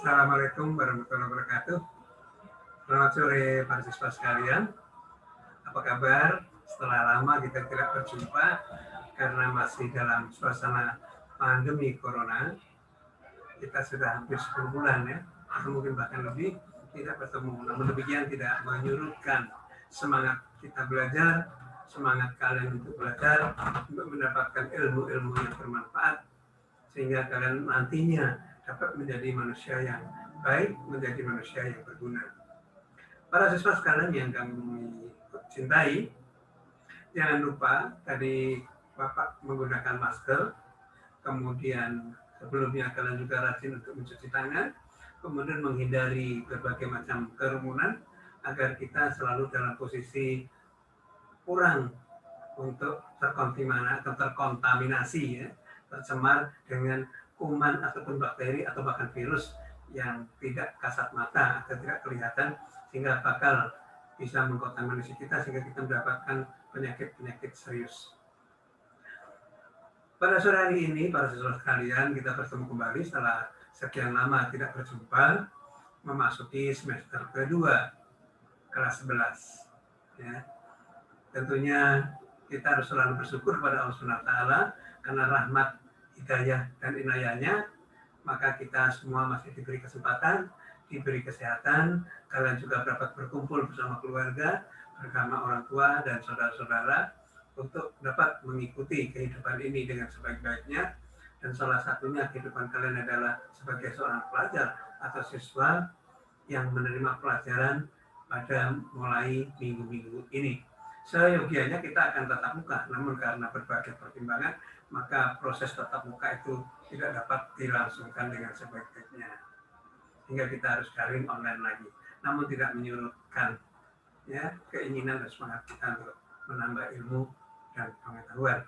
Assalamualaikum warahmatullahi wabarakatuh. Selamat sore para siswa sekalian. Apa kabar? Setelah lama kita tidak berjumpa karena masih dalam suasana pandemi corona. Kita sudah hampir 10 bulan ya, atau mungkin bahkan lebih tidak bertemu. Namun demikian tidak menyurutkan semangat kita belajar, semangat kalian untuk belajar, untuk mendapatkan ilmu-ilmu yang bermanfaat, sehingga kalian nantinya dapat menjadi manusia yang baik, menjadi manusia yang berguna. Para siswa sekalian yang kami cintai, jangan lupa tadi Bapak menggunakan masker, kemudian sebelumnya kalian juga rajin untuk mencuci tangan, kemudian menghindari berbagai macam kerumunan, agar kita selalu dalam posisi kurang untuk terkontaminasi ya, tercemar dengan kuman ataupun bakteri atau bahkan virus yang tidak kasat mata atau tidak kelihatan, sehingga bakal bisa mengkontaminasi kita sehingga kita mendapatkan penyakit-penyakit serius. Pada sore hari ini, para siswa sekalian, kita bertemu kembali setelah sekian lama tidak berjumpa, memasuki semester kedua, kelas 11. Ya. Tentunya kita harus selalu bersyukur kepada Allah Subhanahu wa Ta'ala karena rahmat, hidayah, dan inayahnya, maka kita semua masih diberi kesempatan, diberi kesehatan, kalian juga dapat berkumpul bersama keluarga, bersama orang tua dan saudara-saudara untuk dapat mengikuti kehidupan ini dengan sebaik-baiknya. Dan salah satunya kehidupan kalian adalah sebagai seorang pelajar atau siswa yang menerima pelajaran pada mulai minggu-minggu ini. Seyogianya kita akan tatap muka, namun karena berbagai pertimbangan, maka proses tatap muka itu tidak dapat dilangsungkan dengan sebaik-baiknya. Hingga kita harus daring online lagi. Namun tidak menyurutkan ya, keinginan dan semangat kita untuk menambah ilmu dan pengetahuan.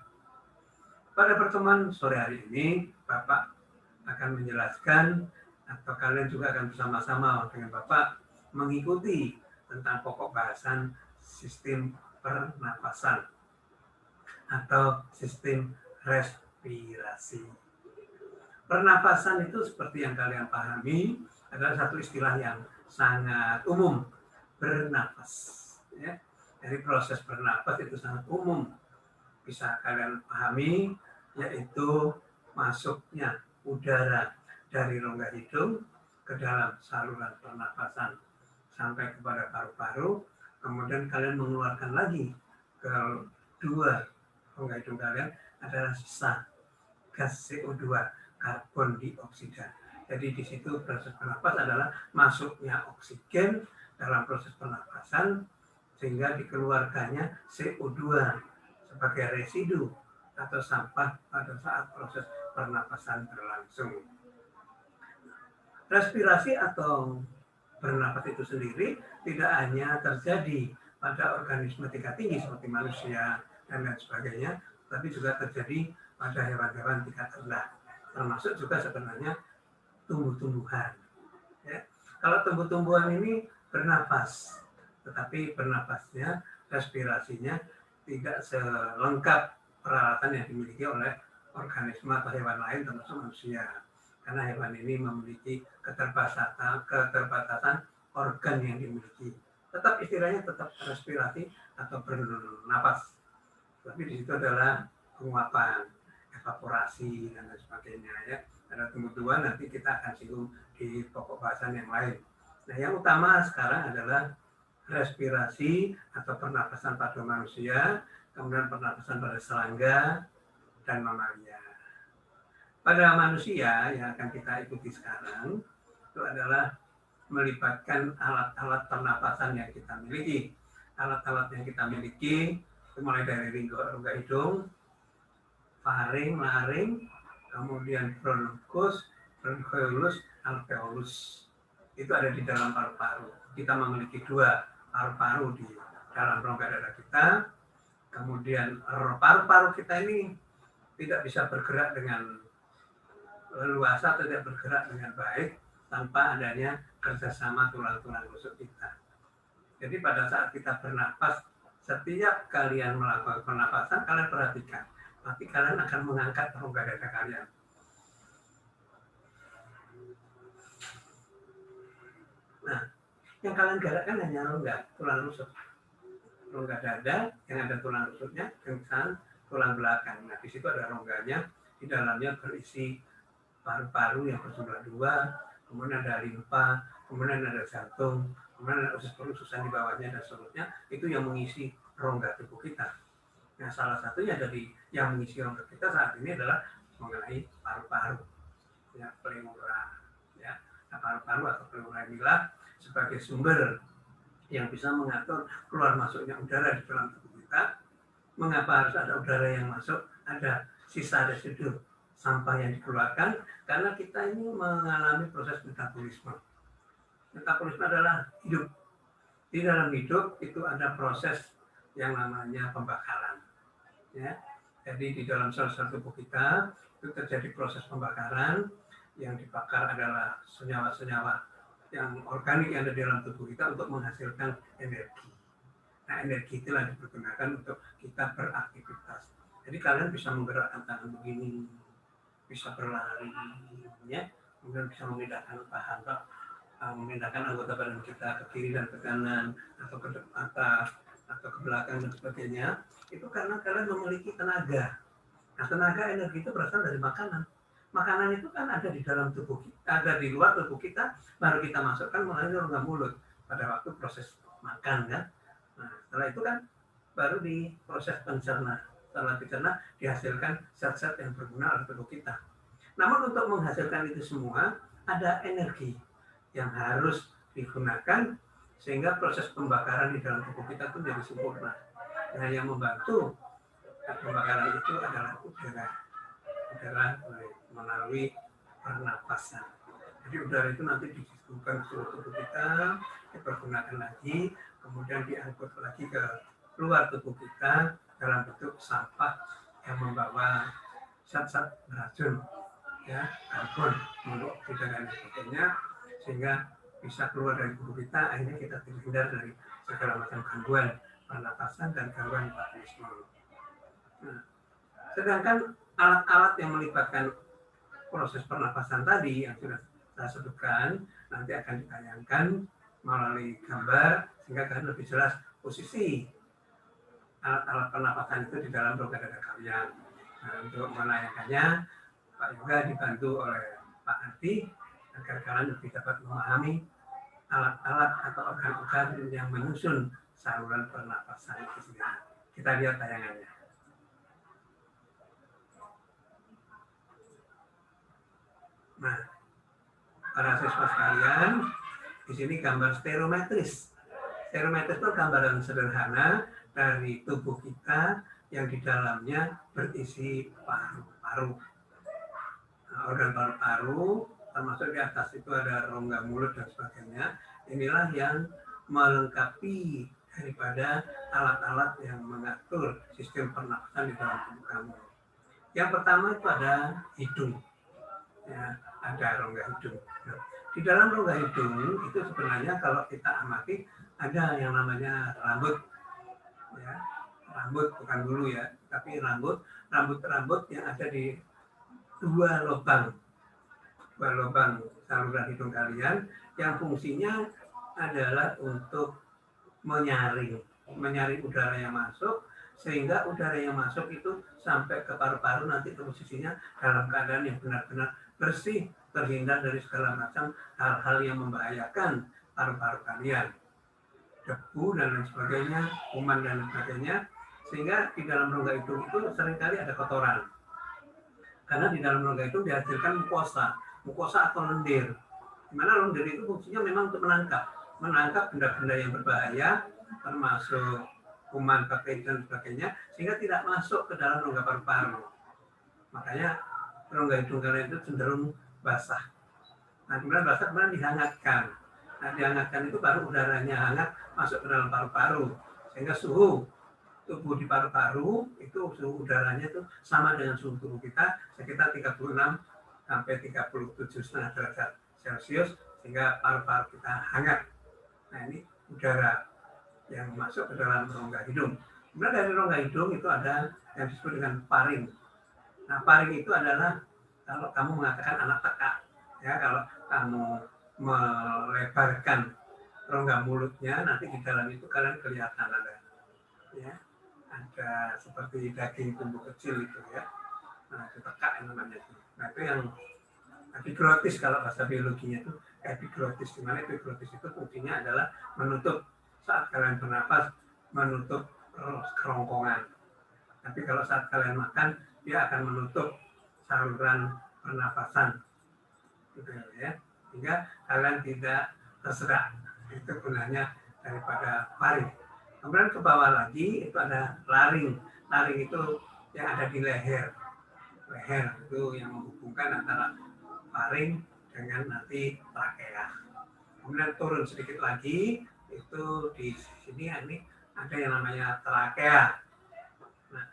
Pada pertemuan sore hari ini, Bapak akan menjelaskan atau kalian juga akan bersama-sama dengan Bapak mengikuti tentang pokok bahasan sistem pernapasan atau sistem respirasi. Pernapasan itu seperti yang kalian pahami adalah satu istilah yang sangat umum, bernapas. Ya. Jadi proses bernapas itu sangat umum, bisa kalian pahami, yaitu masuknya udara dari rongga hidung ke dalam saluran pernapasan sampai kepada paru-paru, kemudian kalian mengeluarkan lagi ke dua rongga hidung kalian adalah sisa gas CO2, karbon dioksida. Jadi di situ proses pernapas adalah masuknya oksigen dalam proses pernapasan sehingga dikeluarkannya CO2 sebagai residu atau sampah pada saat proses pernapasan berlangsung. Respirasi atau bernapas itu sendiri tidak hanya terjadi pada organisme tingkat tinggi seperti manusia dan lain sebagainya, tapi juga terjadi pada hewan-hewan tingkat rendah, termasuk juga sebenarnya tumbuh-tumbuhan. Ya. Kalau tumbuh-tumbuhan ini bernapas, tetapi bernapasnya, respirasinya tidak selengkap peralatan yang dimiliki oleh organisme atau hewan lain termasuk manusia. Karena hewan ini memiliki keterbatasan organ yang dimiliki. Tetap istilahnya tetap respirasi atau bernapas. Tapi di situ adalah penguapan, evaporasi dan lain sebagainya ya. Ada tumbuh-tumbuhan nanti kita akan singgung di pokok bahasan yang lain. Nah, yang utama sekarang adalah respirasi atau pernapasan pada manusia, kemudian pernapasan pada serangga dan mamalia. Pada manusia yang akan kita ikuti sekarang itu adalah melibatkan alat-alat pernapasan yang kita miliki. Alat-alat yang kita miliki itu mulai dari rongga hidung, faring, laring, kemudian bronkus, bronchiolus, alveolus. Itu ada di dalam paru-paru. Kita memiliki dua paru-paru di dalam rongga dada kita. Kemudian paru-paru kita ini tidak bisa bergerak dengan leluasa, tidak bergerak dengan baik tanpa adanya kerjasama tulang-tulang rusuk kita. Jadi pada saat kita bernapas, setiap kalian melakukan pernapasan, kalian perhatikan, tapi kalian akan mengangkat rongga dada kalian. Nah, yang kalian gerakkan hanya rongga, tulang rusuk. Rongga dada yang ada tulang rusuknya dengan tulang belakang. Nah, di situ ada rongganya, di dalamnya berisi paru-paru yang berjumlah 2, kemudian ada limpa, kemudian ada jantung, kemudian ada usus-ususan di bawahnya dan seterusnya. Itu yang mengisi rongga tubuh kita. Nah, salah satunya dari yang mengisi rongga kita saat ini adalah mengenai paru-paru, ya, pleura, ya. Nah, paru-paru atau pleura inilah sebagai sumber yang bisa mengatur keluar masuknya udara di dalam tubuh kita. Mengapa harus ada udara yang masuk? Ada sisa residu sampah yang dikeluarkan karena kita ini mengalami proses metabolisme. Metabolisme adalah hidup. Di dalam hidup itu ada proses yang namanya pembakaran. Ya. Jadi di dalam sel-sel tubuh kita itu terjadi proses pembakaran. Yang dibakar adalah senyawa-senyawa yang organik yang ada di dalam tubuh kita untuk menghasilkan energi. Nah, energi itulah dipergunakan untuk kita beraktivitas. Jadi kalian bisa menggerakkan tangan begini, bisa berlari, ya, kemudian bisa memindahkan bahan, memindahkan anggota badan kita ke kiri dan ke kanan, atau ke atas, atau ke belakang dan sebagainya. Itu karena kalian memiliki tenaga. Nah, tenaga energi itu berasal dari makanan. Makanan itu kan ada di dalam tubuh kita, ada di luar tubuh kita, baru kita masukkan melalui rongga mulut pada waktu proses makan, kan. Nah, setelah itu kan baru di proses pencerna. Setelah dicerna dihasilkan zat-zat yang berguna oleh tubuh kita. Namun untuk menghasilkan itu semua ada energi yang harus digunakan sehingga proses pembakaran di dalam tubuh kita itu menjadi sempurna. Nah, yang membantu pembakaran itu adalah udara melalui pernapasan. Jadi udara itu nanti dihidupkan ke seluruh tubuh kita, dipergunakan lagi, kemudian diangkut lagi ke luar tubuh kita dalam bentuk sampah yang membawa zat-zat beracun, ya, karbon, monoksida dan sebagainya, sehingga bisa keluar dari tubuh kita. Akhirnya kita terhindar dari segala macam gangguan pernapasan dan gangguan metabolisme. Nah, sedangkan alat-alat yang melibatkan proses pernapasan tadi yang sudah saya sebutkan nanti akan ditayangkan melalui gambar sehingga kalian lebih jelas posisi alat-alat pernapasan itu di dalam rongga dada kalian. Nah, untuk menayangkannya Pak Yoga dibantu oleh Pak Ardi agar kalian lebih dapat memahami alat-alat atau organ-organ yang menyusun saluran pernapasan itu sendiri. Kita lihat tayangannya. Nah, para siswa sekalian, di sini gambar stereometris. Stereometris itu gambaran sederhana dari tubuh kita yang di dalamnya berisi paru-paru. Nah, organ paru-paru, termasuk di atas itu ada rongga mulut dan sebagainya. Inilah yang melengkapi daripada alat-alat yang mengatur sistem pernapasan di dalam tubuh kamu. Yang pertama itu ada hidung. Ya, ada rongga hidung. Nah, di dalam rongga hidung itu sebenarnya kalau kita amati ada yang namanya rambut, ya, rambut bukan bulu ya, tapi rambut yang ada di dua lubang saluran hidung kalian yang fungsinya adalah untuk menyaring udara yang masuk sehingga udara yang masuk itu sampai ke paru-paru nanti posisinya dalam keadaan yang benar-benar bersih, terhindar dari segala macam hal-hal yang membahayakan paru-paru kalian, debu dan lain sebagainya, kuman dan lain sebagainya, sehingga di dalam rongga hidung itu seringkali ada kotoran. Karena di dalam rongga hidung dihasilkan mukosa atau lendir. Di mana lendir itu fungsinya memang untuk menangkap benda-benda yang berbahaya, termasuk kuman, bakteri dan sebagainya, sehingga tidak masuk ke dalam rongga paru-paru. Makanya rongga hidung kalian itu cenderung basah. Nah, kemudian basah kemudian dihangatkan. Nah, dihangatkan itu baru udaranya hangat masuk ke dalam paru-paru. Sehingga suhu tubuh di paru-paru itu suhu udaranya itu sama dengan suhu tubuh kita sekitar 36 sampai 37,5 derajat Celcius sehingga paru-paru kita hangat. Nah, ini udara yang masuk ke dalam rongga hidung. Kemudian dari rongga hidung itu ada yang disebut dengan paring. Nah, paring itu adalah kalau kamu mengatakan anak teka, ya, kalau kamu melebarkan rongga mulutnya, nanti di dalam itu kalian kelihatan ada, ya, ada seperti daging tumbuh kecil itu ya. Nah, itu tekak yang namanya itu. Nah, itu yang epiglotis kalau bahasa biologinya itu epiglotis. Di mana epiglotis itu fungsinya adalah menutup saat kalian bernapas, menutup kerongkongan. Tapi kalau saat kalian makan, dia akan menutup saluran pernapasan, gitu ya, sehingga kalian tidak tersedak. Itu gunanya daripada faring. Kemudian ke bawah lagi itu ada laring. Laring itu yang ada di leher. Leher itu yang menghubungkan antara faring dengan nanti trakea. Kemudian turun sedikit lagi, itu di sini ini ada yang namanya trakea. Nah,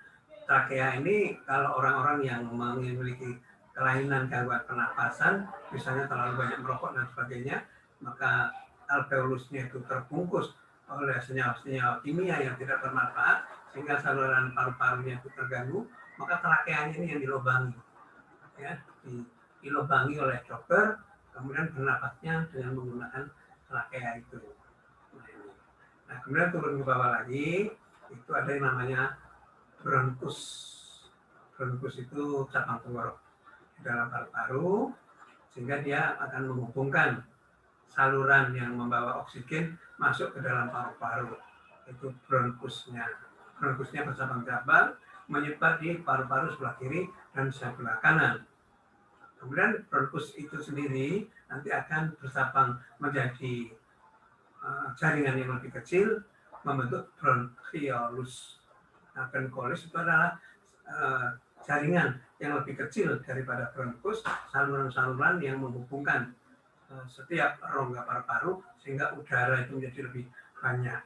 trakea ini kalau orang-orang yang memiliki kelainan gangguan pernapasan, misalnya terlalu banyak merokok dan sebagainya, maka alveolusnya itu terbungkus oleh senyawa-senyawa kimia yang tidak bermanfaat, sehingga saluran paru-parunya itu terganggu, maka trakeanya ini yang dilobangi. Ya, dilobangi oleh dokter, kemudian bernapasnya dengan menggunakan trakea itu. Nah, kemudian turun ke bawah lagi, itu ada yang namanya bronkus. Bronkus itu cabang tenggorok di dalam paru-paru, sehingga dia akan menghubungkan saluran yang membawa oksigen masuk ke dalam paru-paru. Itu bronkusnya. Bronkusnya bercabang-cabang, menyebar di paru-paru sebelah kiri dan sebelah kanan. Kemudian bronkus itu sendiri nanti akan bersabang menjadi jaringan yang lebih kecil, membentuk bronchiolus. Nah, bronchiolus itu adalah jaringan yang lebih kecil daripada bronkus, saluran-saluran yang menghubungkan setiap rongga paru-paru sehingga udara itu menjadi lebih banyak.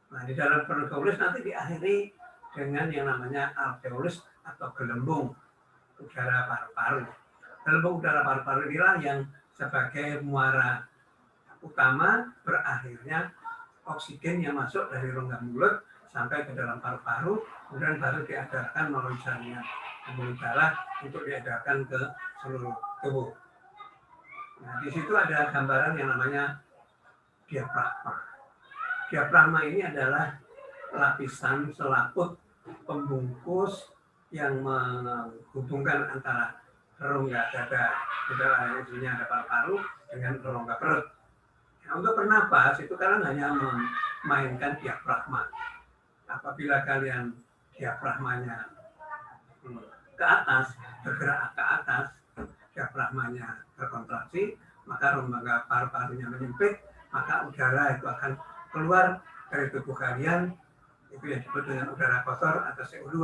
Nah, di dalam bronchiolus nanti diakhiri dengan yang namanya alveolus atau gelembung udara paru-paru. Gelembung udara paru-paru inilah yang sebagai muara utama berakhirnya oksigen yang masuk dari rongga mulut sampai ke dalam paru-paru, kemudian baru diedarkan melalui jaringan pembuluh darah untuk diedarkan ke seluruh tubuh. Nah, di situ ada gambaran yang namanya diafragma. Diafragma ini adalah lapisan selaput pembungkus yang menghubungkan antara rongga dada, di dalam isinya ada paru-paru dengan rongga perut. Nah, untuk bernapas itu kalian hanya memainkan diafragma. Apabila kalian diafragmanya ke atas, bergerak ke atas, diafragmanya berkontraksi, maka rongga paru-parunya menyempit, maka udara itu akan keluar dari tubuh kalian, itu yang disebut dengan udara kotor atau CO2.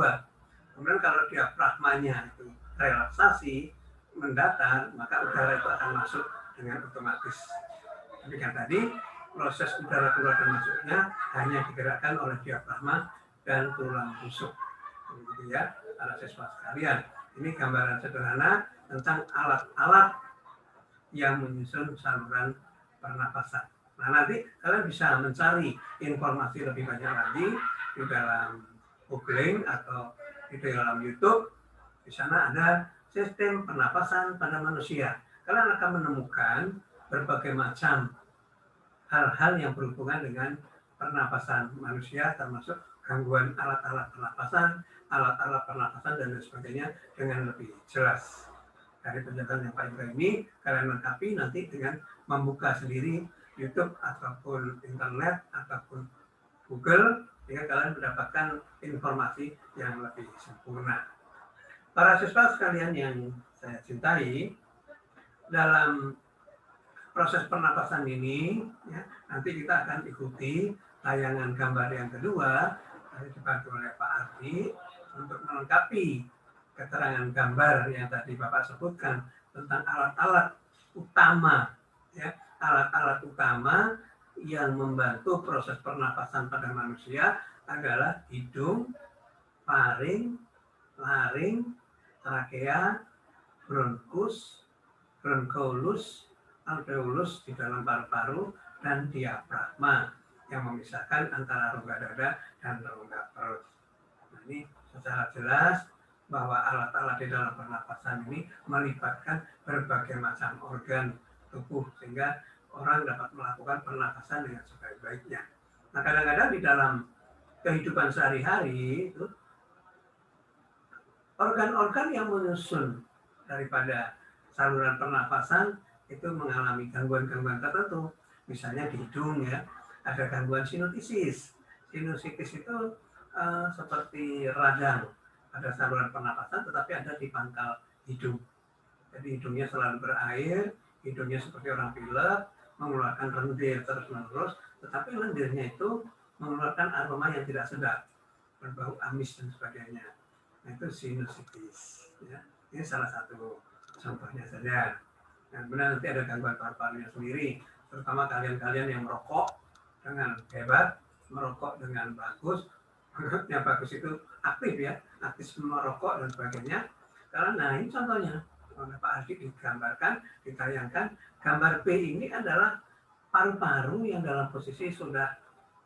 Kemudian kalau diafragmanya itu relaksasi, mendatar, maka udara itu akan masuk dengan otomatis. Demikian tadi, proses udara keluar dan masuknya hanya digerakkan oleh diafragma dan tulang rusuk. Begitu ya, para siswa sekalian. Ini gambaran sederhana tentang alat-alat yang menyusun saluran pernapasan. Nah, nanti kalian bisa mencari informasi lebih banyak lagi di dalam googling atau di dalam YouTube. Di sana ada sistem pernapasan pada manusia. Kalian akan menemukan berbagai macam hal-hal yang berhubungan dengan pernapasan manusia, termasuk gangguan alat-alat pernapasan, dan lain sebagainya dengan lebih jelas. Dari penjelasan yang Pak Indra ini, kalian lengkapi nanti dengan membuka sendiri YouTube ataupun internet ataupun Google, sehingga kalian mendapatkan informasi yang lebih sempurna. Para siswa sekalian yang saya cintai, dalam proses pernapasan ini, ya, nanti kita akan ikuti tayangan gambar yang kedua, dibantu oleh Pak Ardi, untuk melengkapi keterangan gambar yang tadi Bapak sebutkan tentang alat-alat utama, ya, alat-alat utama yang membantu proses pernapasan pada manusia adalah hidung, faring, laring, trakea, bronkus, bronchiolus, alveolus di dalam paru-paru, dan diafragma yang memisahkan antara rongga dada dan rongga perut. Nah, ini secara jelas bahwa alat-alat di dalam pernapasan ini melibatkan berbagai macam organ tubuh, sehingga orang dapat melakukan pernapasan dengan sebaik-baiknya. Nah, kadang-kadang di dalam kehidupan sehari-hari itu organ-organ yang menyusun daripada saluran pernapasan itu mengalami gangguan-gangguan tertentu. Misalnya di hidung ya, ada gangguan sinusitis. Sinusitis itu seperti radang, ada saluran pernapasan tetapi ada di pangkal hidung. Jadi hidungnya selalu berair, hidungnya seperti orang pilek, mengeluarkan lendir terus-menerus, tetapi lendirnya itu mengeluarkan aroma yang tidak sedap, berbau amis dan sebagainya. Nah, itu sinusitis. Ya. Ini salah satu contohnya saja. Dan kemudian nanti ada gangguan paru-parunya sendiri, terutama kalian-kalian yang merokok dengan hebat, merokok dengan bagus. Yang bagus itu aktif ya, aktif merokok dan sebagainya. Karena ini contohnya, oleh Pak Ardi digambarkan, ditayangkan, gambar B ini adalah paru-paru yang dalam posisi sudah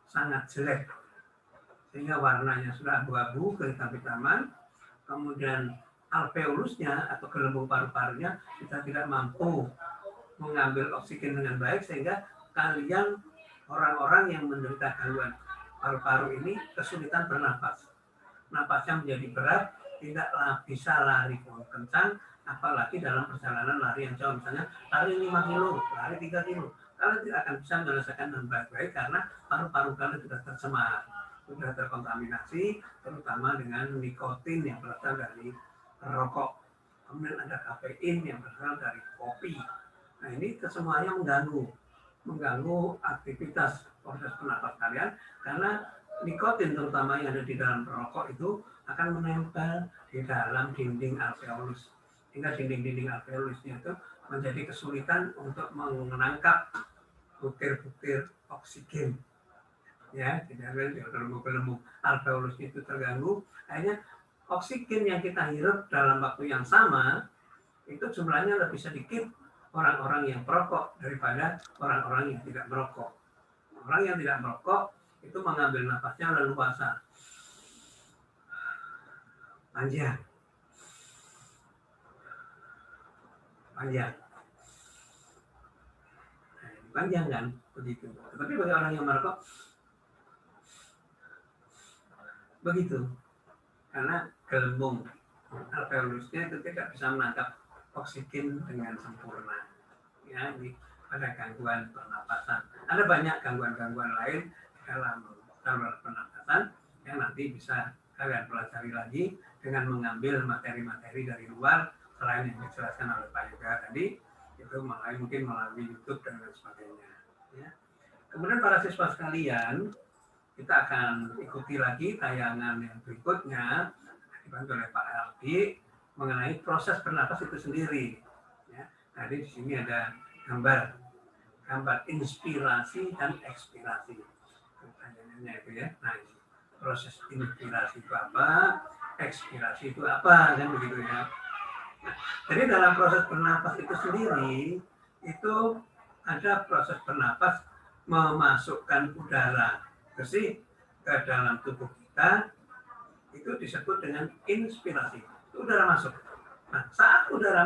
sangat jelek, sehingga warnanya sudah abu-abu, kehitam-hitaman, kemudian alveolusnya atau gelembung paru-parunya kita tidak mampu mengambil oksigen dengan baik, sehingga kalian orang-orang yang menderita gangguan paru-paru ini kesulitan bernapas. Napasnya menjadi berat, tidak bisa lari kencang, apalagi dalam perjalanan lari yang jauh, misalnya lari 5 kilo, lari 3 kilo. Kalian tidak akan bisa menyelesaikan dengan baik-baik karena paru-paru kalian sudah tercemar, sudah terkontaminasi, terutama dengan nikotin yang berasal dari rokok. Kemudian ada kafein yang berasal dari kopi. Nah, ini kesemuanya mengganggu aktivitas proses pernapas kalian, karena nikotin terutama yang ada di dalam rokok itu akan menempel di dalam dinding alveolus, hingga dinding-dinding alveolusnya itu menjadi kesulitan untuk menangkap butir-butir oksigen. Ya, tidak gelembung alveolusnya itu terganggu, akhirnya oksigen yang kita hirup dalam waktu yang sama itu jumlahnya lebih sedikit orang-orang yang perokok daripada orang-orang yang tidak merokok. Orang yang tidak merokok itu mengambil nafasnya leluasa, panjang, panjang kan begitu. Tapi bagi orang yang merokok begitu, karena gelembung alveolusnya itu tidak bisa menangkap oksigen dengan sempurna. Ya, ini ada gangguan pernapasan. Ada banyak gangguan-gangguan lain dalam saluran pernapasan yang nanti bisa kalian pelajari lagi dengan mengambil materi-materi dari luar selain yang dijelaskan oleh Pak Yoga tadi, itu mungkin melalui YouTube dan lain sebagainya. Ya. Kemudian para siswa sekalian, kita akan ikuti lagi tayangan yang berikutnya dibantu oleh Pak Aldi mengenai proses bernapas itu sendiri. Ya. Jadi di sini ada gambar inspirasi dan ekspirasi. Pertanyaannya itu ya. Nah, proses inspirasi itu apa? Ekspirasi itu apa? Kan begitu ya. Nah, jadi dalam proses bernapas itu sendiri itu ada proses bernapas memasukkan udara bersih ke dalam tubuh kita, itu disebut dengan inspirasi. Itu udara masuk. Nah, saat udara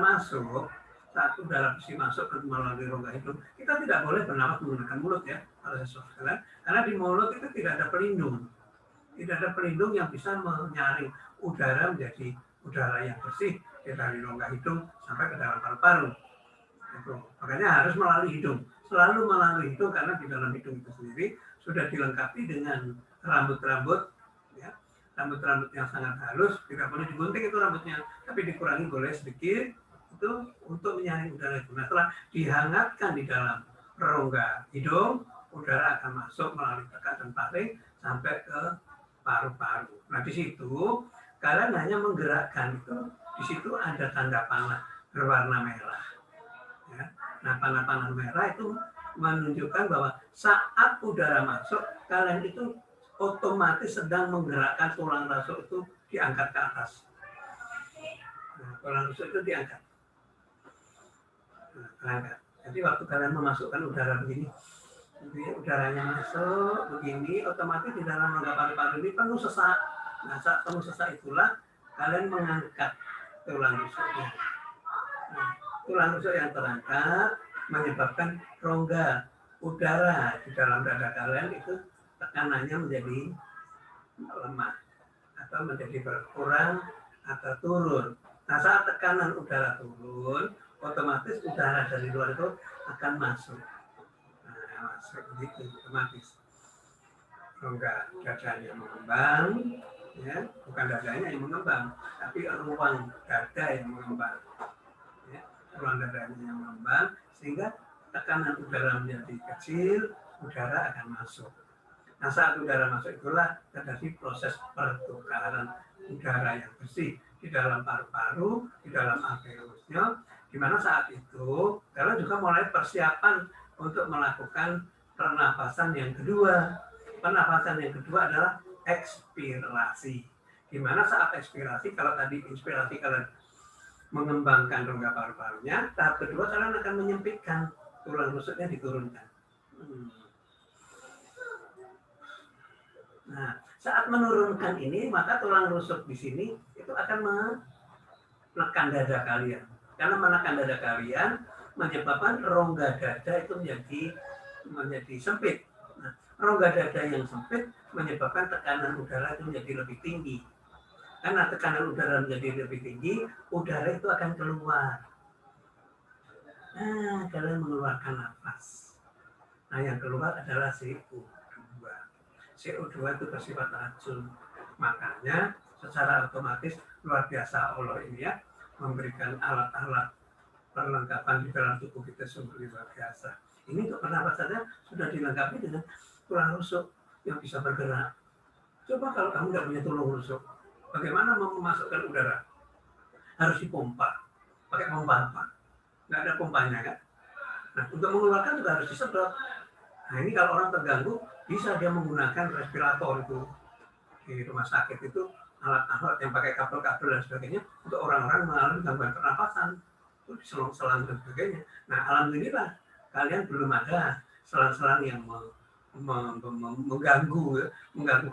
bersih masuk ke melalui rongga hidung, kita tidak boleh bernapas menggunakan mulut ya, karena di mulut itu tidak ada pelindung. Tidak ada pelindung yang bisa menyaring udara menjadi udara yang bersih dari rongga hidung sampai ke dalam paru-paru. Itu. Makanya harus melalui hidung. Selalu melalui hidung, karena di dalam hidung itu sendiri sudah dilengkapi dengan rambut-rambut, ya, rambut-rambut yang sangat halus, tidak boleh digunting itu rambutnya, tapi dikurangi boleh sedikit, itu untuk menyaring udara itu. Nah, setelah dihangatkan di dalam rongga hidung, udara akan masuk melalui tekak dan taring sampai ke paru-paru. Nah, di situ kalian hanya menggerakkan itu, di situ ada tanda panah berwarna merah. Ya. Nah, panah-panah merah itu menunjukkan bahwa saat udara masuk, kalian itu otomatis sedang menggerakkan tulang rusuk itu diangkat ke atas. Nah, tulang rusuk itu diangkat. Nah, jadi waktu kalian memasukkan udara begini, udaranya masuk begini, otomatis di dalam rongga paru-paru ini penuh sesak. Nah, saat penuh sesak itulah kalian mengangkat tulang rusuknya. Nah, tulang rusuk yang terangkat menyebabkan rongga udara di dalam dada kalian itu tekanannya menjadi lemah atau menjadi berkurang atau turun. Nah, saat tekanan udara turun, otomatis udara dari luar itu akan masuk. Nah, masuk begitu otomatis. Rongga dadanya mengembang, ya, bukan dadanya yang mengembang, tapi ruang dada yang mengembang. Ya, ruang dadanya yang mengembang, sehingga tekanan udara menjadi kecil, udara akan masuk. Nah, saat udara masuk itulah terjadi proses pertukaran udara yang bersih di dalam paru-paru, di dalam alveolusnya, di mana saat itu kalian juga mulai persiapan untuk melakukan pernapasan yang kedua. Pernapasan yang kedua adalah ekspirasi. Di mana saat ekspirasi, kalau tadi inspirasi kalian mengembangkan rongga paru-parunya, tahap kedua kalian akan menyempitkan, tulang rusuknya diturunkan. Nah, saat menurunkan ini, maka tulang rusuk di sini itu akan menekan dada kalian. Karena menekan dada kalian menyebabkan rongga dada itu menjadi sempit. Nah, rongga dada yang sempit menyebabkan tekanan udara itu menjadi lebih tinggi. Karena tekanan udara menjadi lebih tinggi, udara itu akan keluar. Nah, kalian mengeluarkan nafas. Nah, yang keluar adalah CO2. CO2 itu bersifat racun. Makanya secara otomatis luar biasa Allah ini ya, memberikan alat-alat perlengkapan di dalam tubuh kita sungguh luar biasa. Ini untuk pernapasannya sudah dilengkapi dengan tulang rusuk yang bisa bergerak. Coba kalau kamu nggak punya tulang rusuk, bagaimana memasukkan udara? Harus dipompa. Pakai pompa apa? Nggak ada pompanya kan? Nah, untuk mengeluarkan juga harus disedot. Nah, ini kalau orang terganggu, bisa dia menggunakan respirator itu. Di rumah sakit itu, alat-alat yang pakai kabel-kabel dan sebagainya, untuk orang-orang mengalami gangguan pernapasan. Itu selang-selang dan sebagainya. Nah, alhamdulillah, kalian belum ada selang-selang yang mengganggu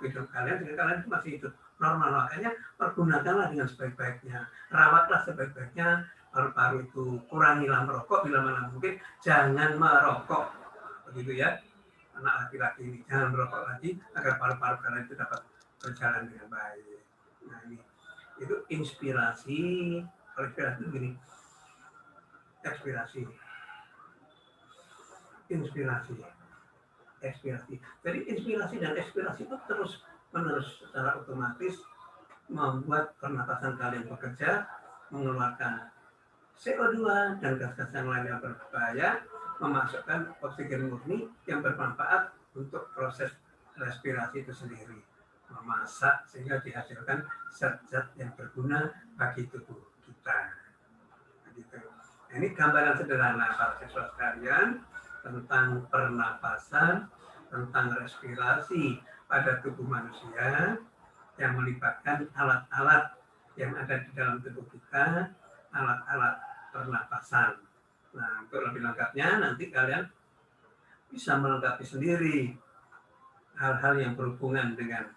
hidup kalian, sehingga kalian masih hidup normal. Makanya pergunakanlah dengan sebaik-baiknya, rawatlah sebaik-baiknya paru-paru itu, kurangilah merokok bila mana mungkin, jangan merokok, begitu ya, anak laki-laki ini jangan merokok lagi agar paru-paru kalian itu dapat berjalan dengan baik. Nah, ini itu inspirasi. Kalau inspirasi itu begini, ekspirasi, ekspirasi. Jadi inspirasi dan ekspirasi itu terus menerus secara otomatis membuat pernapasan kalian bekerja, mengeluarkan CO2 dan gas-gas yang lain yang berbahaya, memasukkan oksigen murni yang bermanfaat untuk proses respirasi itu sendiri, memasak sehingga dihasilkan zat-zat yang berguna bagi tubuh kita. Begitu. Ini gambaran sederhana para siswa sekalian tentang pernapasan, tentang respirasi pada tubuh manusia yang melibatkan alat-alat yang ada di dalam tubuh kita, alat-alat pernapasan. Nah, untuk lebih lengkapnya nanti kalian bisa melengkapi sendiri hal-hal yang berhubungan dengan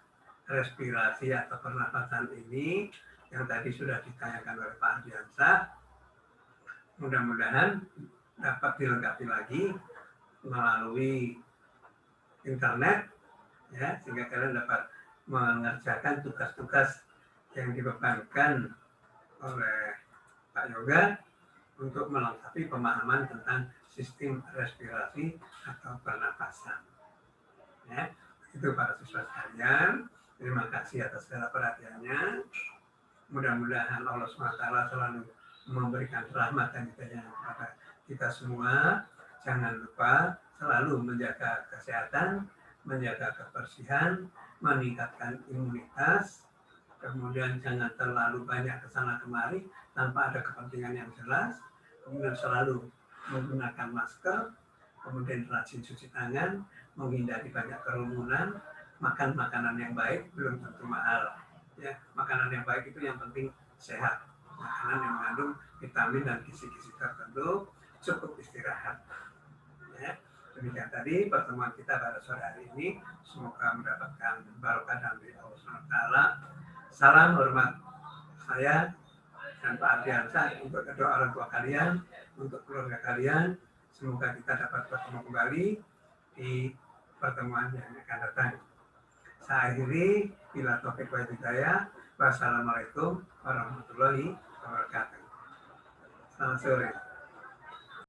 respirasi atau pernapasan ini yang tadi sudah ditanyakan oleh Pak Ardiansyah. Mudah-mudahan dapat dilengkapi lagi melalui internet, ya, sehingga kalian dapat mengerjakan tugas-tugas yang dibebankan oleh Pak Yoga untuk melengkapi pemahaman tentang sistem respirasi atau pernapasan. Ya, itu para siswa sekalian. Terima kasih atas segala perhatiannya. Mudah-mudahan Allah SWT selalu memberikan rahmat dan hidayah kepada kita semua. Jangan lupa selalu menjaga kesehatan, menjaga kebersihan, meningkatkan imunitas, kemudian jangan terlalu banyak kesana kemari tanpa ada kepentingan yang jelas, kemudian selalu menggunakan masker, kemudian rajin cuci tangan, menghindari banyak kerumunan, makan makanan yang baik, belum tentu mahal. Ya, makanan yang baik itu yang penting sehat, makanan yang mengandung vitamin dan gizi-gizi tertentu, cukup istirahat. Ya, demikian tadi pertemuan kita pada sore hari ini. Semoga mendapatkan barokah dari Allah SWT. Salam hormat saya dan Pak Ardiansyah untuk kedua orang tua kalian, untuk keluarga kalian. Semoga kita dapat bertemu kembali di pertemuan yang akan datang. Saya akhiri, bila taufiq wal hidayah. Wassalamualaikum warahmatullahi wabarakatuh. Selamat sore.